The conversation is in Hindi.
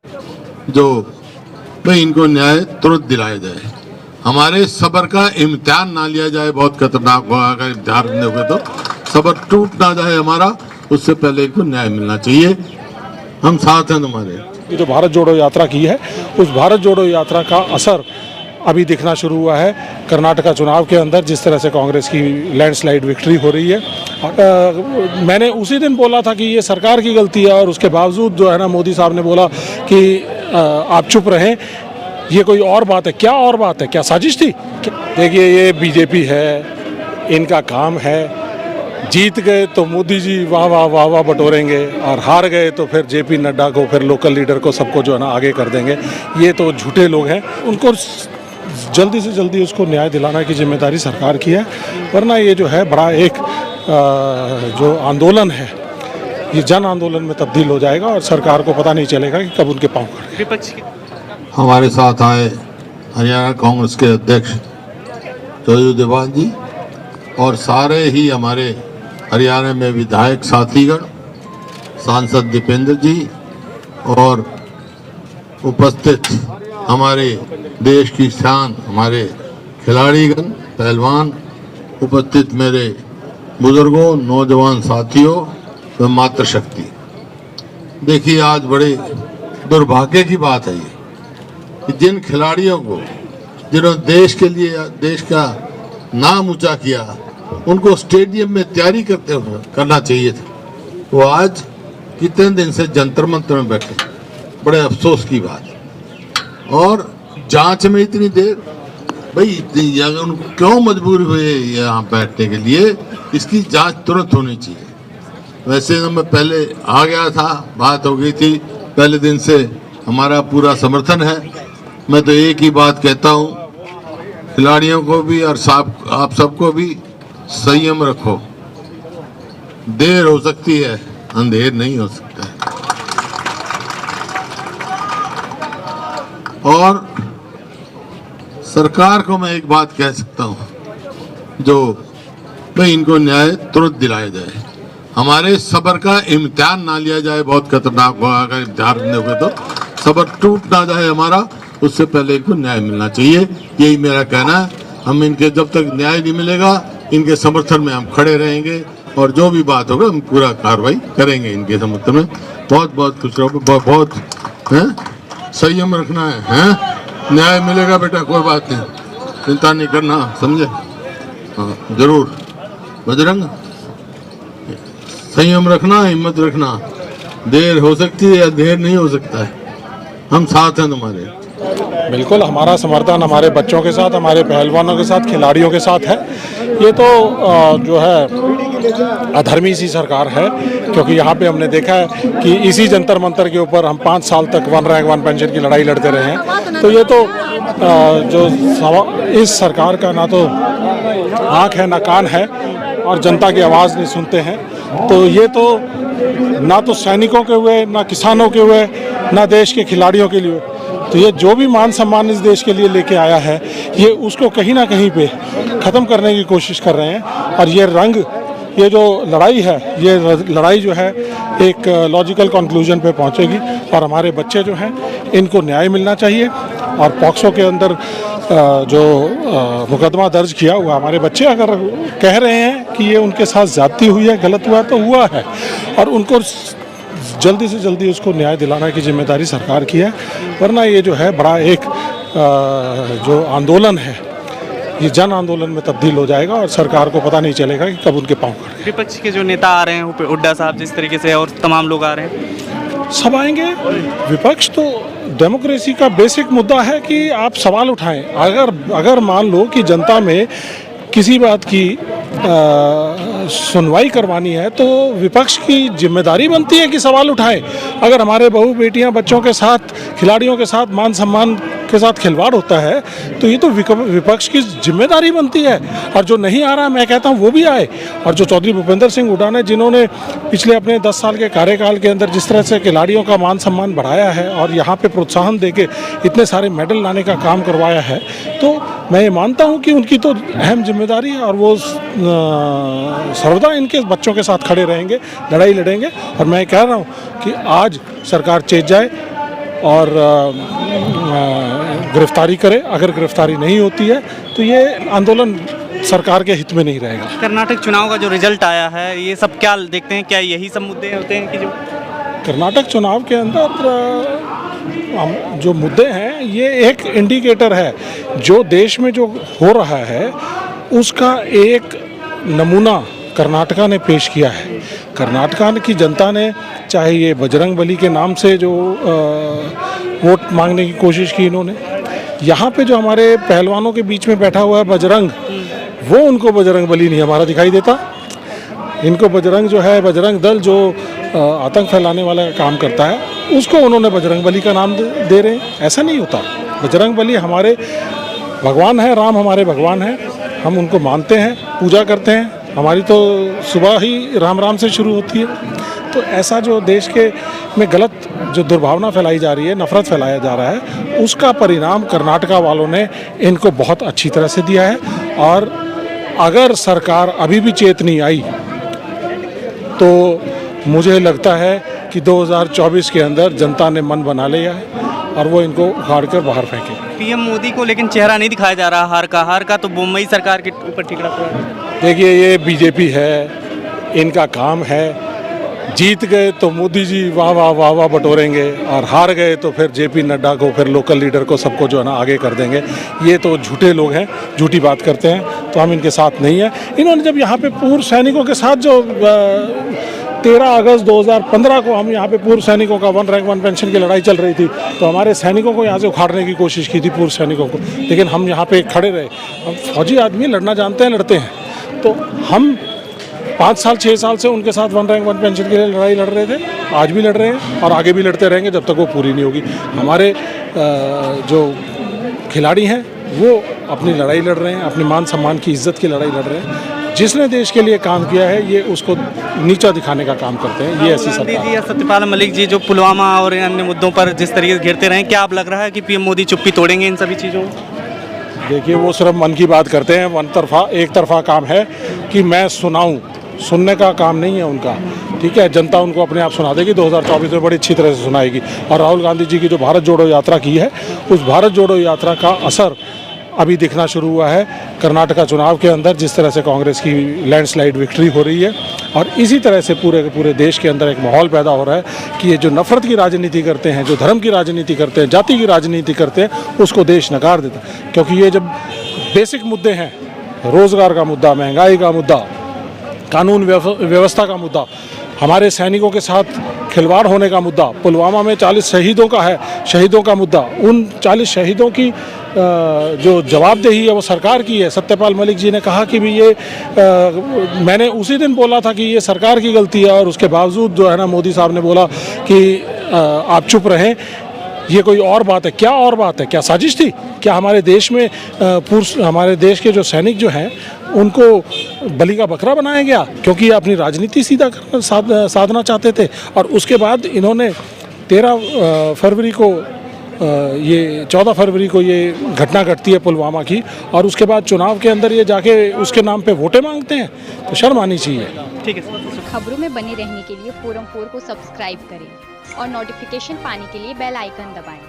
जो भाई इनको न्याय तुरंत दिलाया जाए, हमारे सब्र का इम्तिहान ना लिया जाए, बहुत खतरनाक होगा अगर ध्यान दोगे तो सब्र टूट ना जाए हमारा, उससे पहले इनको न्याय मिलना चाहिए। हम साथ हैं तुम्हारे। ये जो भारत जोड़ो यात्रा की है, उस भारत जोड़ो यात्रा का असर अभी दिखना शुरू हुआ है। कर्नाटका चुनाव के अंदर जिस तरह से कांग्रेस की लैंडस्लाइड विक्ट्री हो रही है, मैंने उसी दिन बोला था कि ये सरकार की गलती है, और उसके बावजूद जो है ना मोदी साहब ने बोला कि आप चुप रहें, ये कोई और बात है। क्या और बात है? क्या साजिश थी? देखिए, ये बीजेपी है, इनका काम है, जीत गए तो मोदी जी वाह वाह वाह वाह बटोरेंगे, और हार गए तो फिर जेपी नड्डा को, फिर लोकल लीडर को, सबको जो है ना आगे कर देंगे। ये तो झूठे लोग हैं। उनको जल्दी से जल्दी उसको न्याय दिलाने की जिम्मेदारी सरकार की है, वरना ये जो है बड़ा एक जो आंदोलन है, ये जन आंदोलन में तब्दील हो जाएगा, और सरकार को पता नहीं चलेगा कि कब उनके पांव खड़े। विपक्ष हमारे साथ आए हरियाणा कांग्रेस के अध्यक्ष चौधरी देवान जी और सारे ही हमारे हरियाणा में विधायक साथीगण, सांसद दीपेंद्र जी और उपस्थित हमारे देश की शान, हमारे खिलाड़ीगण, पहलवान, उपस्थित मेरे बुजुर्गों, नौजवान साथियों व मातृशक्ति। देखिए, आज बड़े दुर्भाग्य की बात है ये कि जिन खिलाड़ियों को, जिन्होंने देश के लिए, देश का नाम ऊंचा किया, उनको स्टेडियम में तैयारी करना चाहिए था, वो आज कितने दिन से जंतर मंतर में बैठे। बड़े अफसोस की बात। और जांच में इतनी देर, भाई इतनी उनको क्यों मजबूर हुए यहाँ बैठने के लिए, इसकी जांच तुरंत होनी चाहिए। वैसे तो मैं पहले आ गया था, बात हो गई थी, पहले दिन से हमारा पूरा समर्थन है। मैं तो एक ही बात कहता हूँ, खिलाड़ियों को भी और आप सबको भी संयम रखो। देर हो सकती है, अंधेर नहीं हो सकता है। और सरकार को मैं एक बात कह सकता हूँ, जो भाई इनको न्याय तुरंत दिलाया जाए, हमारे सब्र का इम्तिहान ना लिया जाए, बहुत खतरनाक होगा अगर ध्यान दोगे तो सब्र टूट ना जाए हमारा, उससे पहले इनको न्याय मिलना चाहिए। यही मेरा कहना है। हम इनके जब तक न्याय नहीं मिलेगा, इनके समर्थन में हम खड़े रहेंगे, और जो भी बात होगा हम पूरा कार्रवाई करेंगे इनके समर्थन में। बहुत बहुत खुश रहो, बहुत संयम रखना है। न्याय मिलेगा बेटा, कोई बात नहीं, चिंता नहीं करना, समझे? हाँ, जरूर बजरंग, संयम रखना, हिम्मत रखना। देर हो सकती है या देर नहीं हो सकता है, हम साथ हैं तुम्हारे। बिल्कुल, हमारा समर्थन हमारे बच्चों के साथ, हमारे पहलवानों के साथ, खिलाड़ियों के साथ है। ये तो जो है अधर्मी सी सरकार है, क्योंकि यहाँ पे हमने देखा है कि इसी जंतर मंतर के ऊपर हम 5 साल तक वन रैंक वन पेंशन की लड़ाई लड़ते रहे हैं। तो ये तो जो इस सरकार का ना तो आँख है ना कान है, और जनता की आवाज़ नहीं सुनते हैं। तो ये तो ना तो सैनिकों के हुए, ना किसानों के हुए, ना देश के खिलाड़ियों के लिए। तो ये जो भी मान सम्मान इस देश के लिए लेके आया है, ये उसको कहीं ना कहीं पे ख़त्म करने की कोशिश कर रहे हैं। और ये जो लड़ाई है, ये लड़ाई जो है एक लॉजिकल कंक्लूजन पे पहुंचेगी, और हमारे बच्चे जो हैं, इनको न्याय मिलना चाहिए। और पॉक्सो के अंदर जो मुकदमा दर्ज किया हुआ, हमारे बच्चे अगर कह रहे हैं कि ये उनके साथ ज़्यादती हुई है, गलत हुआ, तो हुआ है, और उनको जल्दी से जल्दी उसको न्याय दिलाने की जिम्मेदारी सरकार की है, वरना ये जो है बड़ा एक जो आंदोलन है, ये जन आंदोलन में तब्दील हो जाएगा, और सरकार को पता नहीं चलेगा कि कब उनके पांव खड़े। विपक्ष के जो नेता आ रहे हैं, हुड्डा साहब जिस तरीके से, और तमाम लोग आ रहे हैं, सब आएंगे। विपक्ष तो डेमोक्रेसी का बेसिक मुद्दा है कि आप सवाल उठाएं। अगर मान लो कि जनता में किसी बात की सुनवाई करवानी है, तो विपक्ष की जिम्मेदारी बनती है कि सवाल उठाएं। अगर हमारे बहू बेटियां, बच्चों के साथ, खिलाड़ियों के साथ मान सम्मान के साथ खिलवाड़ होता है, तो ये तो विपक्ष की जिम्मेदारी बनती है। और जो नहीं आ रहा, मैं कहता हूँ वो भी आए। और जो चौधरी भूपेंद्र सिंह हुड्डा ने, जिन्होंने पिछले अपने 10 साल के कार्यकाल के अंदर जिस तरह से खिलाड़ियों का मान सम्मान बढ़ाया है, और यहाँ पे प्रोत्साहन देके इतने सारे मेडल लाने का काम करवाया है, तो मैं ये मानता हूँ कि उनकी तो अहम जिम्मेदारी है, और वो सर्वदा इनके बच्चों के साथ खड़े रहेंगे, लड़ाई लड़ेंगे। और मैं कह रहा हूँ कि आज सरकार चेत जाए, और गिरफ्तारी करे। अगर गिरफ्तारी नहीं होती है तो ये आंदोलन सरकार के हित में नहीं रहेगा। कर्नाटक चुनाव का जो रिजल्ट आया है ये सब क्या देखते हैं, क्या यही सब मुद्दे होते हैं कि जो कर्नाटक चुनाव के अंदर जो मुद्दे हैं ये एक इंडिकेटर है, जो देश में जो हो रहा है उसका एक नमूना कर्नाटका ने पेश किया है। कर्नाटका की जनता ने, चाहे ये बजरंग बली के नाम से जो वोट मांगने की कोशिश की इन्होंने, यहाँ पे जो हमारे पहलवानों के बीच में बैठा हुआ है बजरंग, वो उनको बजरंग बली नहीं हमारा दिखाई देता। इनको बजरंग जो है, बजरंग दल जो आतंक फैलाने वाला काम करता है, उसको उन्होंने बजरंग बली का नाम दे रहे हैं। ऐसा नहीं होता। बजरंग बली हमारे भगवान है, राम हमारे भगवान है, हम उनको मानते हैं, पूजा करते हैं। हमारी तो सुबह ही राम राम से शुरू होती है। तो ऐसा जो देश के में गलत जो दुर्भावना फैलाई जा रही है, नफरत फैलाया जा रहा है, उसका परिणाम कर्नाटका वालों ने इनको बहुत अच्छी तरह से दिया है। और अगर सरकार अभी भी चेत नहीं आई तो मुझे लगता है कि 2024 के अंदर जनता ने मन बना लिया है और वो इनको उखाड़ कर बाहर फेंके। पीएम मोदी को लेकिन चेहरा नहीं दिखाया जा रहा हार का तो मुंबई सरकार के ऊपर ठिकरा पड़ा है। देखिए, ये बीजेपी है, इनका काम है। जीत गए तो मोदी जी वाह वाह वाह वाह बटोरेंगे, और हार गए तो फिर जेपी नड्डा को, फिर लोकल लीडर को, सबको जो है ना आगे कर देंगे। ये तो झूठे लोग हैं, झूठी बात करते हैं, तो हम इनके साथ नहीं हैं। इन्होंने जब यहाँ पे पूर्व सैनिकों के साथ जो 13 अगस्त 2015 को हम यहाँ पे पूर्व सैनिकों का 1 रैंक 1 पेंशन की लड़ाई चल रही थी, तो हमारे सैनिकों को यहाँ से उखाड़ने की कोशिश की थी, पूर्व सैनिकों को, लेकिन हम यहाँ पे खड़े रहे। हम फौजी आदमी, लड़ना जानते हैं, लड़ते हैं। तो हम 5 साल 6 साल से उनके साथ 1 रैंक 1 पेंशन के लिए लड़ाई लड़ रहे थे, आज भी लड़ रहे हैं और आगे भी लड़ते रहेंगे जब तक वो पूरी नहीं होगी। हमारे जो खिलाड़ी हैं वो अपनी लड़ाई लड़ रहे हैं, अपने मान सम्मान की इज्जत की लड़ाई लड़ रहे हैं। जिसने देश के लिए काम किया है ये उसको नीचा दिखाने का काम करते हैं। ये ऐसी सरकार जी या सत्यपाल मलिक जी जो पुलवामा और अन्य मुद्दों पर जिस तरीके से घिरते रहे, क्या आप लग रहा है कि पीएम मोदी चुप्पी तोड़ेंगे इन सभी चीज़ों? देखिए, वो सिर्फ मन की बात करते हैं। एक तरफा काम है कि मैं सुनाऊं, सुनने का काम नहीं है उनका। ठीक है, जनता उनको अपने आप सुना देगी। 2024 में बड़ी अच्छी तरह से सुनाएगी। और राहुल गांधी जी की जो भारत जोड़ो यात्रा की है, उस भारत जोड़ो यात्रा का असर अभी दिखना शुरू हुआ है कर्नाटका चुनाव के अंदर। जिस तरह से कांग्रेस की लैंडस्लाइड विक्ट्री हो रही है, और इसी तरह से पूरे के पूरे देश के अंदर एक माहौल पैदा हो रहा है कि ये जो नफरत की राजनीति करते हैं, जो धर्म की राजनीति करते हैं, जाति की राजनीति करते हैं, उसको देश नकार देता है। क्योंकि ये जब बेसिक मुद्दे हैं, रोजगार का मुद्दा, महंगाई का मुद्दा, कानून व्यवस्था का मुद्दा, हमारे सैनिकों के साथ खिलवाड़ होने का मुद्दा, पुलवामा में 40 शहीदों का है, शहीदों का मुद्दा, उन 40 शहीदों की जो जवाबदेही है वो सरकार की है। सत्यपाल मलिक जी ने कहा कि भी ये मैंने उसी दिन बोला था कि ये सरकार की गलती है, और उसके बावजूद जो है ना मोदी साहब ने बोला कि आप चुप रहें। ये कोई और बात है? क्या और बात है? क्या साजिश थी? क्या हमारे देश में हमारे देश के जो सैनिक जो हैं उनको बलि का बकरा बनाया गया क्योंकि ये अपनी राजनीति सीधा साधना चाहते थे? और उसके बाद इन्होंने 13 फरवरी को ये 14 फरवरी को ये घटना घटती है पुलवामा की, और उसके बाद चुनाव के अंदर ये जाके उसके नाम पे वोटें मांगते हैं, तो शर्म आनी चाहिए। ठीक है सर। खबरों में बने रहने के लिए फोरम 4 को सब्सक्राइब करें और नोटिफिकेशन पाने के लिए बेल आइकन दबाएं।